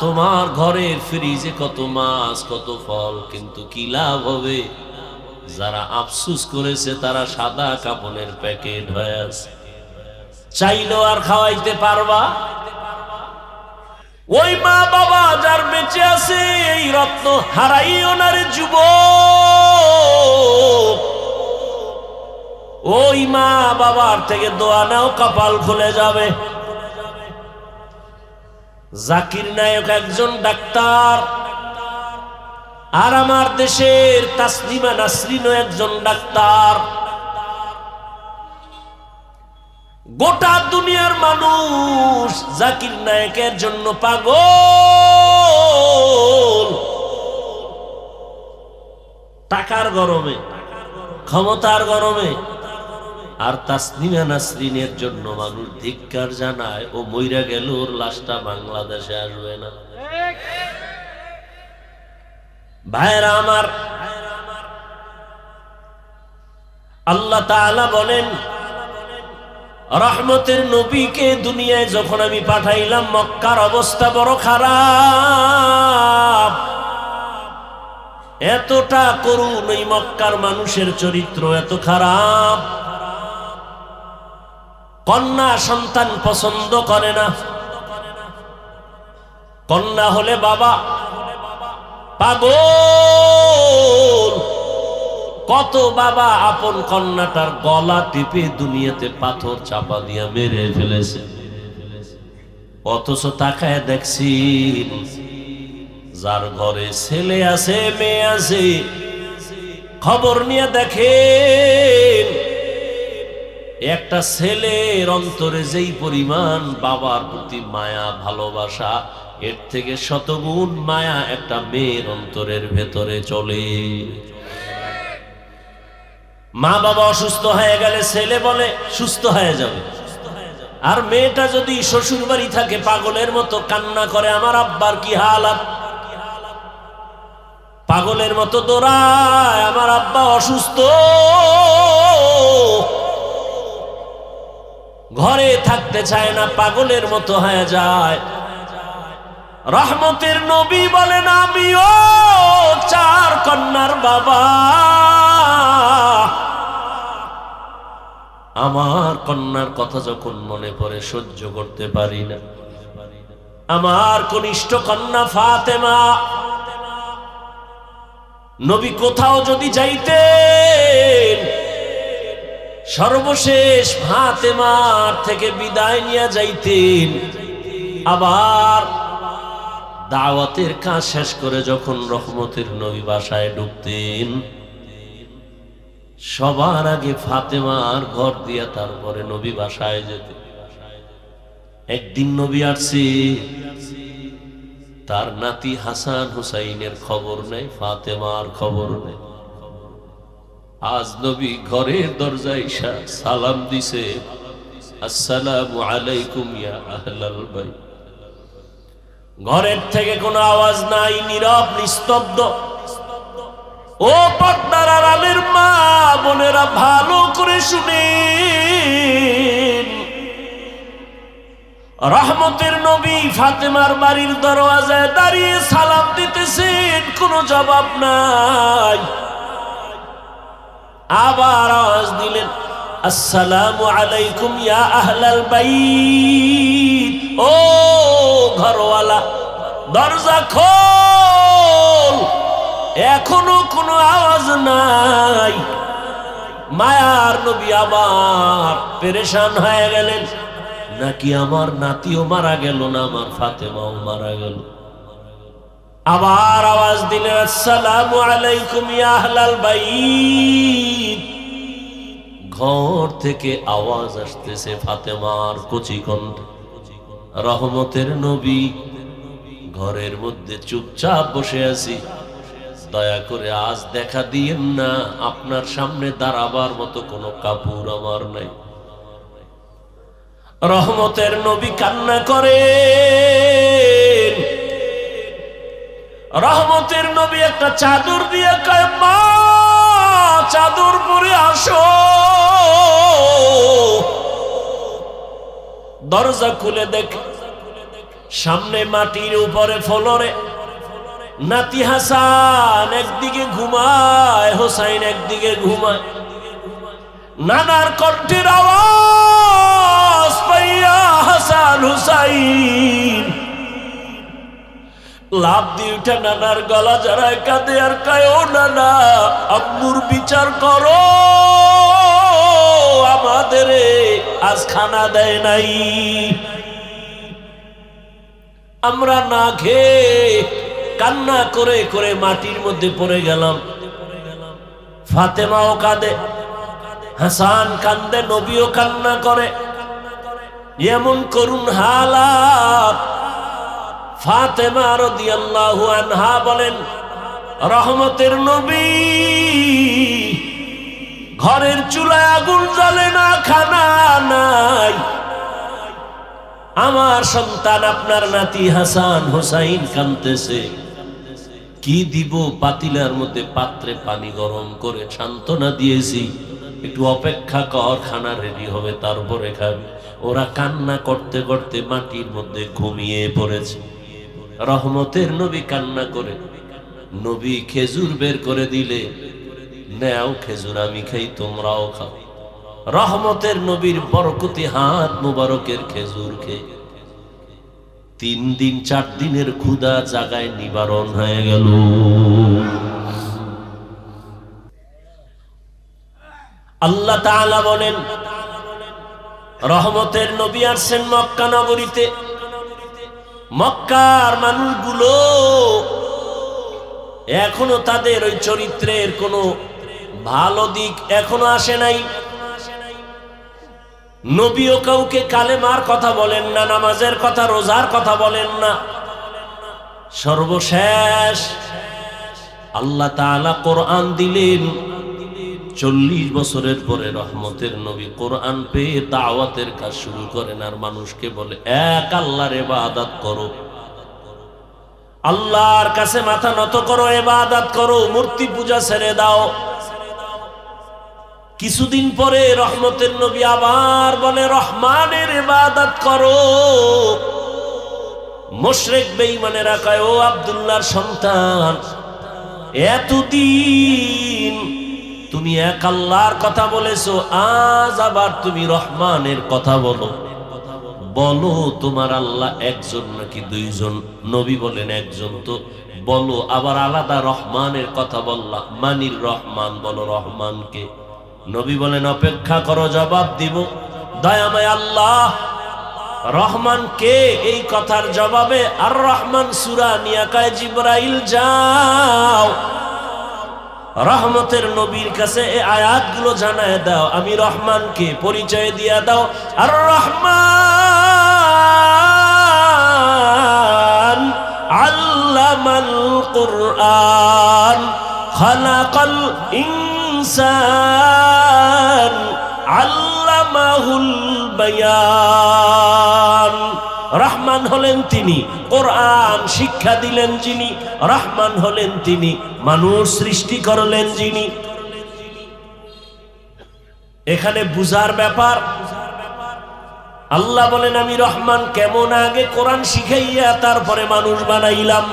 তোমার ঘরের ফ্রিজে কত মাছ কত ফল, কিন্তু কি লাভ হবে? যারা আফসুস করেছে তারা সাদা কাপড়ের প্যাকেট হয়ে আছে। চাইলেও আর খাওয়াইতে পারবা? ওই মা বাবা যার বেঁচে আছে এই রত্ন হারাইও না রে যুবক। ওই মা বাবার থেকে দোয়া নাও, কপাল খুলে যাবে। জাকির নায়ক একজন ডাক্তার, আর আমার দেশের তাসলিমা নাসরিনও একজন ডাক্তার। গোটা দুনিয়ার মানুষ জাকির নায়কের জন্য পাগল। টাকার গরমে, ক্ষমতার গরমে। আর তাসলিমা নাসরিনের জন্য মানুষ ধিক্কার জানায়। ও মইরা গেল, ওর লাশটা বাংলাদেশে আসবে না। ভাইরা আমার, আল্লাহ তাআলা বলেন, রহমতের নবীকে দুনিয়ায় যখন আমি পাঠাইলাম মক্কার অবস্থা বড় খারাপ। এতটা করুণ এই মক্কার মানুষের চরিত্র, এত খারাপ। কন্যা সন্তান পছন্দ করে না। কন্যা হলে বাবা পাগল। কত বাবা আপন কন্যাটার গলা টিপে দুনিয়াতে পাথর চাপা দিয়া মেরে ফেলেছে। অথচ তাকায় দেখছি যার ঘরে ছেলে আছে মেয়ে আছে, খবর নিয়ে দেখেন একটা ছেলের অন্তরে যেই পরিমাণ বাবার প্রতি মায়া ভালোবাসা, এর থেকে শতগুণ মায়া একটা মেয়ের অন্তরের ভেতরে চলে। মা বাবা অসুস্থ হয়ে গেলে ছেলে বলে সুস্থ হয়ে যাবে, আর মেয়েটা যদি শ্বশুর বাড়ি থাকে পাগলের মতো কান্না করে, আমার আব্বার কি হালাত। পাগলের মতো দৌড়ায়, আমার আব্বা অসুস্থ। ঘরে থাকতে চায় না, পাগলের মতো হয়ে যায়। রহমতের নবী বলেন, আমিও 4 কন্যার বাবা। আমার কন্যার কথা যখন মনে পড়ে সহ্য করতে পারি না। আমার কনিষ্ঠ কন্যা ফাতেমা, নবী কোথাও যদি যাইতেন সর্বশেষ ফাতেমার থেকে বিদায় নিয়ে যাইতেন। আবার দাওয়াতের কাজ শেষ করে যখন রহমতের নবী বাসায় ঢুকতেন, সবার আগে ফাতেমার ঘর দিয়া তারপরে নবী বাসায় যেতেন। একদিন নবী আসছে, তার নাতি হাসান হুসাইনের খবর নেই, ফাতেমার খবর নেই। আজ নবী ঘরের দরজায় সালাম দিছে, আসসালামু আলাইকুম ইয়া আহলাল বাইত। ঘরের থেকে কোনো আওয়াজ নাই, নীরব নিস্তব্ধ। ও পর্দার আড়ালের মা বোনেরা ভালো করে শুনেন, রহমতের নবী ফাতেমার বাড়ির দরওয়াজায় দাঁড়িয়ে সালাম দিতেছেন, কোনো জবাব নাই। আবার আওয়াজ দিলেন, আসসালামু আলাইকুম ইয়া আহলাল বাইত। ও ঘরওয়ালা, দরজা খোল। এখনো কোনো আওয়াজ নাই। মায়ার নবী আবার পেরেশান হয়ে গেলেন, নাকি আমার নাতিও মারা গেল না, আমার ফাতেমাও মারা গেল। আবার আওয়াজ দিলেন, আসসালামু আলাইকুম ইয়া আহলাল বাইত। ঘর থেকে আওয়াজ আসতেছে ফাতেমার কচি কণ্ঠ। রহমতের নবী, ঘরের মধ্যে চুপচাপ বসে আছি, দয়া করে আজ দেখা দিয়েন না, আপনার সামনে দাঁড়াবার মতো কোনো কাপড় আমার নাই। রহমতের নবী কান্না করে। রহমতের নবী একটা চাদর দিয়ে কয়, মা চাদর পরে আসো। দরজা খুলে দেখে সামনে মাটির উপরে ফ্লোরে নাতি হাসান একদিকে ঘুমায়, হোসাইন একদিকে ঘুমায়। নানার কণ্ঠের আওয়াজ পাইয়া হাসান হুসাইন লাভ দিয়ে উঠে নানার গলা জড়ায় কাঁদে আর কয়, ও নানা, আম্মুর বিচার করো, আমাদের আজ খানা দেয় নাই, আমরা না খেয়ে কান্না করে করে মাটির মধ্যে পড়ে গেলাম। ফাতেমাও কাঁদে, হাসান কান্দে, নবীও কান্না করে। এমন করুণ হালাত। ফাতেমা রাদিয়াল্লাহু আনহা বলেন, রহমতের নবী, ঘরের চুলায় আগুন জ্বলে না, খানা নাই, আমার সন্তান আপনার নাতি হাসান হোসাইন কাঁদতেছে, কি দিব? পাতিলার মধ্যে পাত্রে পানি গরম করে সান্ত্বনা দিয়েছি, একটু অপেক্ষা কর, খানা রেডি হবে তারপরে খাবি। ওরা কান্না করতে করতে মাটির মধ্যে ঘুমিয়ে পড়েছে। রহমতের নবী কান্না করে, নবী খেজুর বের করে দিলে, নেও খেজুর, আমি খাই, তোমরাও খাও। রহমতের নবীর বরকতি হাত মুবারকের খেজুর খেয়ে 3 দিন 4 দিনের ক্ষুধা জাগায় নিবারণ হয়ে গেল। আল্লাহ তাআলা বলেন, রহমতের নবী আসছেন মক্কা নগরীতে। মক্কার মানুষগুলো এখনো তাদের ওই চরিত্রের কোনো ভালো দিক এখনো আসে নাই। নবীও কাউকে কালেমার কথা বলেন না, নামাজের কথা, রোজার কথা বলেন না। সর্বশেষ আল্লাহ তাআলা কোরআন দিলেন। 40 বছরের পরে রহমতের নবী কোরআন পেয়ে দাওয়াতের কাজ শুরু করেন, আর মানুষকে বলে, এক আল্লাহর ইবাদত করো, আল্লাহর কাছে মাথা নত করো, ইবাদত করো, মূর্তি পূজা ছেড়ে দাও। কিছুদিন পরে রহমতের নবী আবার বলে, রহমানের ইবাদত করো। মুশরিক বেঈমানেরা কয়, ও আব্দুল্লাহর সন্তান, এতদিন তুমি এক আল্লাহর কথা বলেছো, আজ আবার তুমি রহমানের কথা বলো। বলো তোমার আল্লাহ একজন নাকি 2 জন? নবী বলেন, একজন। তো বলো আবার আলাদা রহমানের কথা বললা, মানির রহমান, বলো রহমানকে। নবী বলেন, অপেক্ষা করো, জবাব দিব। দয়াময় আল্লাহ রহমান কে? এই কথার জবাবে আর রহমান সূরা নিয়া কয়, জিবরাইল যাও রহমতের নবীর কাছে এই আয়াতগুলো জানায় দাও, আমি রহমানকে পরিচয় দিয়া দাও। আর রহমান আল্লামাল কুরআন খালাকাল ইনসান আল্লামাহুল বায়ান। রহমান হলেন তিনি, কোরআন শিক্ষা দিলেন যিনি। রহমান হলেন তিনি, মানুষ সৃষ্টি করলেন যিনি। এখানে বুঝার ব্যাপার। আল্লাহ বলেন, আমি রহমান কেমন? আগে কোরআন শিখাইয়া তারপরে মানুষ বানাইলাম।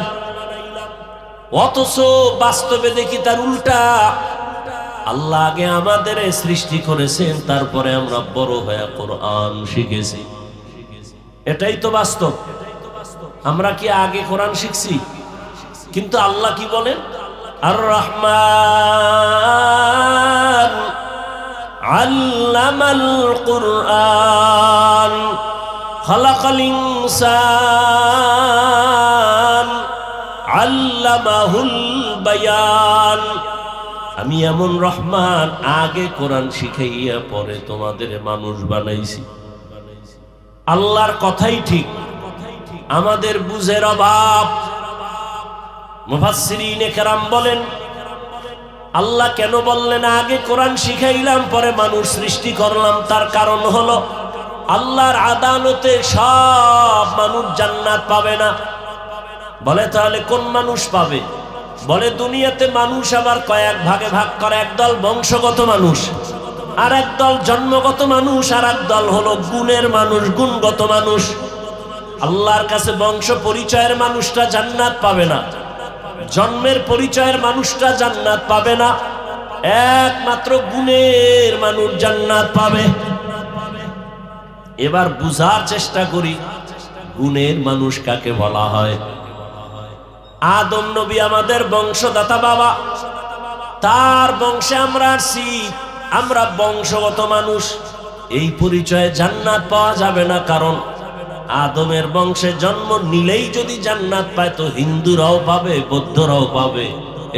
অথচ বাস্তবে দেখি তার উল্টা। আল্লাহ আগে আমাদের সৃষ্টি করেছেন, তারপরে আমরা বড় হয়ে কোরআন শিখেছি। এটাই তো বাস্তব। আমরা কি আগে কোরআন শিখছি? কিন্তু আল্লাহ কি বলেন? আর রহমান আল্লামাল কুরআন খালাকাল ইনসান আল্লামাহুল বায়ান। আমি এমন রহমান, আগে কোরআন শিখাইয়া পরে তোমাদের মানুষ বানাইছি। আল্লাহর কথাই ঠিক, আমাদের বুঝের অভাব। মুফাসসিরিনে কেরাম বলেন, আল্লাহ কেন বললেন আগে কোরআন শিখাইলাম পরে মানুষ সৃষ্টি করলাম? তার কারণ হলো আল্লাহর আদালতে সব মানুষ জান্নাত পাবে না। বলে তাহলে কোন মানুষ পাবে? বলে দুনিয়াতে মানুষ আবার কয়েক ভাগে ভাগ করে, একদল বংশগত মানুষ, আর একদল জন্মগত মানুষ, আর একদল হলো গুণের মানুষ, গুণগত মানুষ। আল্লাহর কাছে বংশ পরিচয়ের মানুষটা জান্নাত পাবে না, জন্মের পরিচয়ের মানুষটা জান্নাত পাবে না, একমাত্র গুণের মানুষ জান্নাত পাবে। এবার বুঝার চেষ্টা করি গুণের মানুষ কাকে বলা হয়। আদম নবী আমাদের বংশদাতা বাবা, তার বংশে আমরা আসছি, আমরা বংশগত মানুষ। এই পরিচয়ে জান্নাত পাওয়া যাবে না, কারণ আদমের বংশে জন্ম নিলেই যদি জান্নাত পায় তো হিন্দুরাও পাবে, বৌদ্ধরাও পাবে,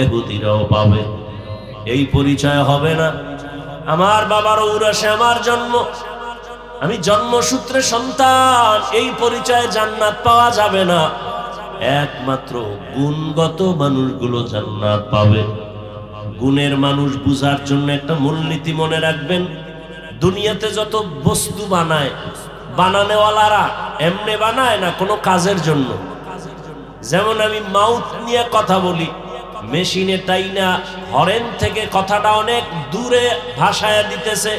ইহুদিরাও পাবে। এই পরিচয় হবে না। আমার বাবার ঔরাসে আমার জন্ম, আমি জন্মসূত্রে সন্তান, এই পরিচয়ে জান্নাত পাওয়া যাবে না। একমাত্র গুণগত মানুষগুলো জান্নাত পাবে। গুণের মানুষ বুঝার জন্য একটা মূলনীতি মনে রাখবেন, দুনিয়াতে যত বস্তু বানায়, বানানেওয়ালারা এমনি বানায় না, কোনো কাজের জন্য। যেমন আমি মাউথ নিয়ে কথা বলি, মেশিনে টাইনা হরেন থেকে কথাটা অনেক দূরে ভাষায় দিতেছে।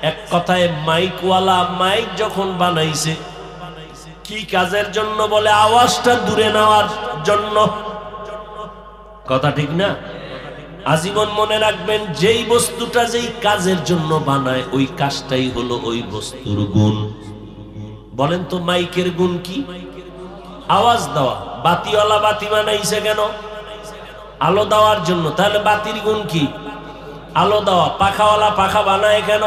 এক কথায় মাইকওয়ালা মাইক যখন বানাইছে, কি কাজের জন্য? বলে আওয়াজটা দূরে নেওয়ার জন্য। কথা ঠিক না? আজীবন মনে রাখবেন, যেই বস্তুটা যেই কাজের জন্য বানায়, ওই কাজটাই হলো ওই বস্তুর গুণ। বলেন তো মাইকের গুণ কি? আওয়াজ দেওয়া। বাতিওয়ালা বাতি বানাইছে কেন? আলো দেওয়ার জন্য। তাহলে বাতির গুণ কি? আলো দেওয়া। পাখাওয়ালা পাখা বানায় কেন?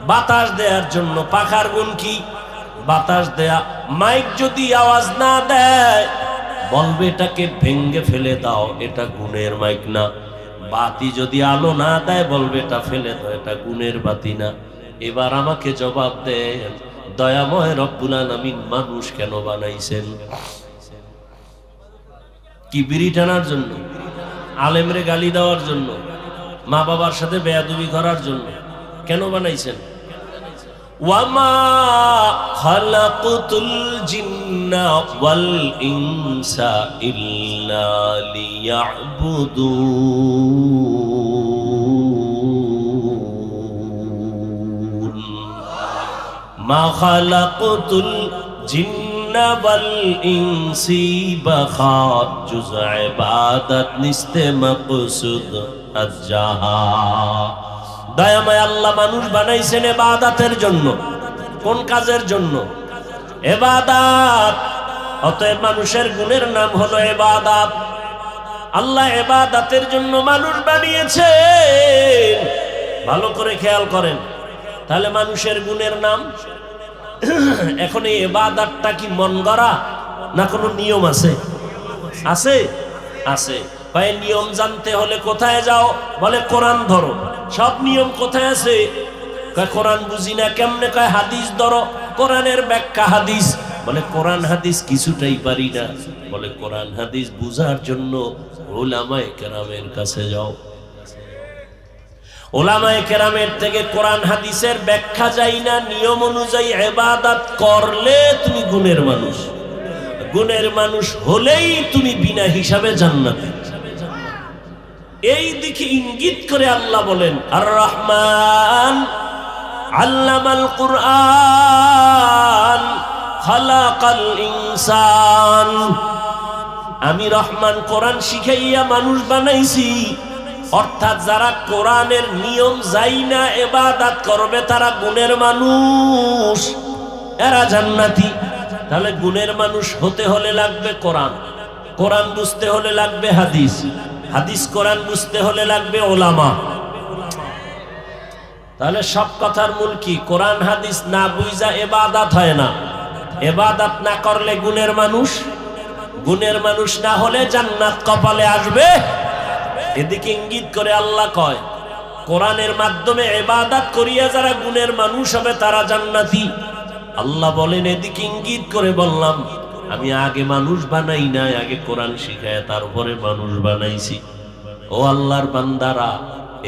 বাতাস দেওয়ার জন্য। পাখার গুণ কি? বাতাস দেয়া। মাইক যদি আওয়াজ না দেয়, বলবে এটাকে ভেঙ্গে ফেলে দাও, এটা গুণের মাইক না। বাতি যদি আলো না দেয়, বলবে এটা ফেলে দাও, এটা গুণের বাতি না। এবার আমাকে জবাব দেন, দয়াময় রব্বুল আলামিন মানুষ কেন বানাইছেন? কি বিড়ি টানার জন্য? আলেমরে গালি দেওয়ার জন্য? মা বাবার সাথে বেয়াদবি করার জন্য? কেন বানাইছেন? ওয়ামা খালাকুতুল জিন্না ওয়াল ইনসা ইল্লা লিয়াবুদুন। মা খালাকুতুল জিন্না ওয়াল ইনসি বাখা জুজ ইবাদত নিস্তে মাকসুদ আজ্জাহা। দয়াময় আল্লাহ মানুষ বানাইছেন ইবাদতের জন্য। কোন কাজের জন্য? ইবাদত। অতএব মানুষের গুণের নাম হলো ইবাদত। আল্লাহ ইবাদতের জন্য মানুষ বানিয়েছেন। ভালো করে খেয়াল করেন, তাহলে মানুষের গুণের নাম। এখন এই ইবাদতটা কি মন গড়া না কোনো নিয়ম আছে? আছে, আছে। ভাই নিয়ম জানতে হলে কোথায় যাও? বলে কোরআন ধরো। সব নিয়ম কোথায় আছে? কোরআন বুঝি না কেমনে? কয় হাদিস ধরো, কোরআনের ব্যাখ্যা হাদিস। বলে কোরআন হাদিস কিছুটাই পারি না। বলে কোরআন হাদিস বুঝার জন্য উলামায়ে কেরামের কাছে যাও। উলামায়ে কেরামের থেকে কোরআন হাদিসের ব্যাখ্যা যাই না, নিয়ম অনুযায়ী ইবাদত করলে তুমি গুণের মানুষ। গুণের মানুষ হলেই তুমি বিনা হিসাবে জান্নাতে। এই দিকে ইঙ্গিত করে আল্লাহ বলেন, আর রহমান আল্লামাল কুরআন খালাকাল ইনসান। আমি রহমান কোরআন শিখাইয়া মানুষ বানাইছি। অর্থাৎ যারা কোরআনের নিয়ম যাই না ইবাদত করবে, তারা গুণের মানুষ, এরা জান্নাতি। তাহলে গুণের মানুষ হতে হলে লাগবে কোরআন, কোরআন বুঝতে হলে লাগবে হাদিস, হাদিস কোরআন বুঝতে হলে লাগবে ওলামা। তাহলে সব কথার মূল কি? কোরআন হাদিস না বুঝা ইবাদত হয় না। ইবাদত না করলে গুণের মানুষ, গুণের মানুষ না হলে জান্নাত কপালে আসবে। এদিকে ইঙ্গিত করে আল্লাহ কয়, কোরআনের মাধ্যমে ইবাদত করিয়া যারা গুণের মানুষ হবে তারা জান্নাতি। আল্লাহ বলেন, এদিকে ইঙ্গিত করে বললাম, আমি আগে মানুষ বানাই নাই, আগে কোরআন শিখায় তারপরে মানুষ বানাইছি। ও আল্লাহর বান্দারা,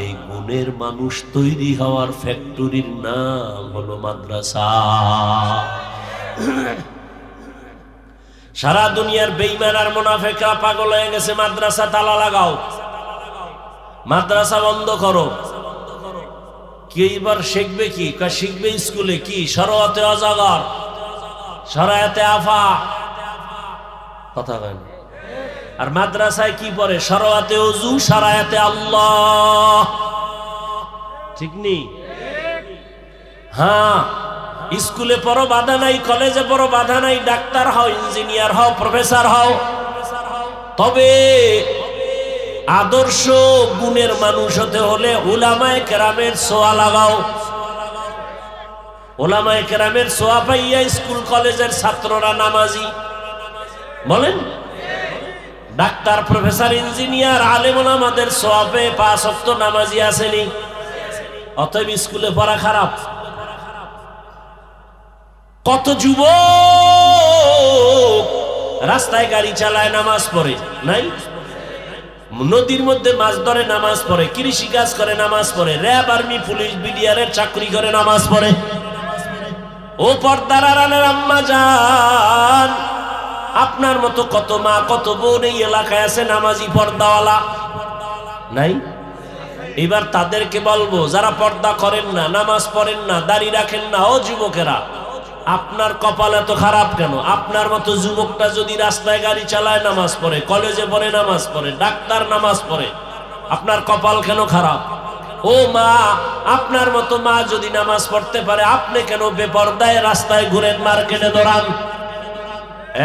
এই গুণের মানুষ তৈরি হওয়ার ফ্যাক্টরির নাম হলো মাদ্রাসা। সারা দুনিয়ার বেঈমান আর মুনাফিকরা পাগল হয়ে গেছে, মাদ্রাসা তালা লাগাও, মাদ্রাসা বন্ধ করো। কি এবার শিখবে কি? শিখবে স্কুলে কি? শরআতে অজাগর, শরআতে আফা, কথা বলেন। আর মাদ্রাসায় কি পড়ে? শরআতে ওযু, শরআতে আল্লাহ, ঠিক নেই? হ্যাঁ, স্কুলে পড়ো বাধা নাই, কলেজে পড়ো বাধা নাই, ডাক্তার হও, ইঞ্জিনিয়ার হও, প্রফেসর হও, তবে আদর্শ গুণের মানুষ হতে হলে উলামায়ে কেরামের ছোঁয়া লাগাও। উলামায়ে কেরামের ছোঁয়া পাইয়া স্কুল কলেজের ছাত্ররা নামাজি। বলেন, ডাক্তার, প্রফেসর, ইঞ্জিনিয়ার, আলেম ওলামাদের ছোঁয়া পেয়ে 5 ওয়াক্ত নামাজি আসেনি। অতএব স্কুলে পড়া খারাপ। কত যুবক রাস্তায় গাড়ি চালায়, নামাজ পড়ে নাই? নদীর মধ্যে মাছ ধরে নামাজ পড়ে, কৃষি কাজ করে নামাজ পড়ে, র্যাব, আর্মি, পুলিশ, বিডিআরের চাকরি করে নামাজ পড়ে। ও পর্দার আড়ালের আম্মা জান, আপনার মতো কত মা, কত বোন এই এলাকায় আছে নামাজি পর্দাওয়ালা নাই? এবার তাদেরকে বলবো, যারা পর্দা করেন না, নামাজ পড়েন না, দাড়ি রাখেন না, ও যুবকেরা, আপনার কপাল এত খারাপ কেন? আপনার মতো যুবকটা যদি রাস্তায় গাড়ি চালায়, নামাজ পড়ে, কলেজে পড়ে নামাজ পড়ে, ডাক্তার নামাজ পড়ে, আপনার কপাল কেন খারাপ? ও মা, আপনার মতো মা যদি নামাজ পড়তে পারে, আপনি কেন বেপরদায় রাস্তায় ঘুরেন, মার্কেটে দৌড়ান?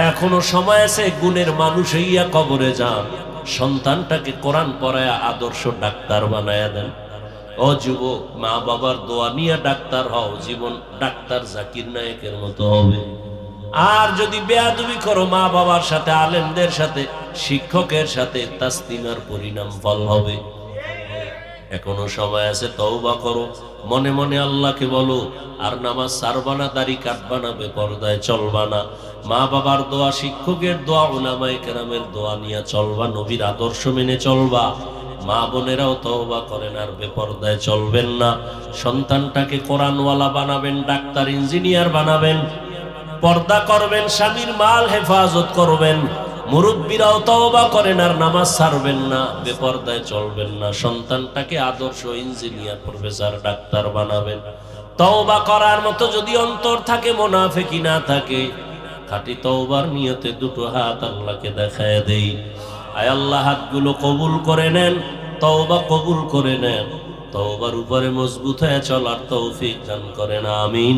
এখনো সময় আছে, গুণের মানুষ হইয়া কবরে যান, সন্তানটাকে কোরআন পড়ায়া আদর্শ ডাক্তার বানায়া দেন। ও যুবক, মা বাবার দোয়া নিয়ে ডাক্তার হও, জীবন ডাক্তার জাকির নায়েকের মতো হবে। আর যদি বেয়াদবি করো মা বাবার সাথে, আলেমদের সাথে, শিক্ষকের সাথে, তাসলিমার পরিণাম ফল হবে। এখনো সময় আছে, তওবা করো, মনে মনে আল্লাহকে বলো, আর নামাজ ছাড়বা না, দাড়ি কাটবা না, বেপরদায় চলবা না, মা বাবার দোয়া, শিক্ষকের দোয়া, উলামায়ে কেরামের দোয়া নিয়ে চলবা, নবীর আদর্শ মেনে চলবা। মা বোনেরাও তওবা করেন, আর বেপরদায় চলবেন না। সন্তানটাকে কোরআনওয়ালা বানাবেন, ডাক্তার, ইঞ্জিনিয়ার বানাবেন, পর্দা করবেন, স্বামীর মাল হেফাজত করবেন। মুরব্বীরাও তওবা করেন, আর নামাজ ছাড়বেন না, বেপরদায় চলবেন না। সন্তানটাকে আদর্শ ইঞ্জিনিয়ার, প্রফেসর, ডাক্তার বানাবেন। তওবা করার মতো যদি অন্তর থাকে, মুনাফিকি না থাকে, খাঁটি তওবার নিয়তে দুটো হাত আল্লাহকে দেখায় দেই। আয় আল্লাহ, হাতগুলো কবুল করে নেন, তওবা কবুল করে নেন, তওবার উপরে মজবুত হয়ে চলার তৌফিক দান করেন, আমিন।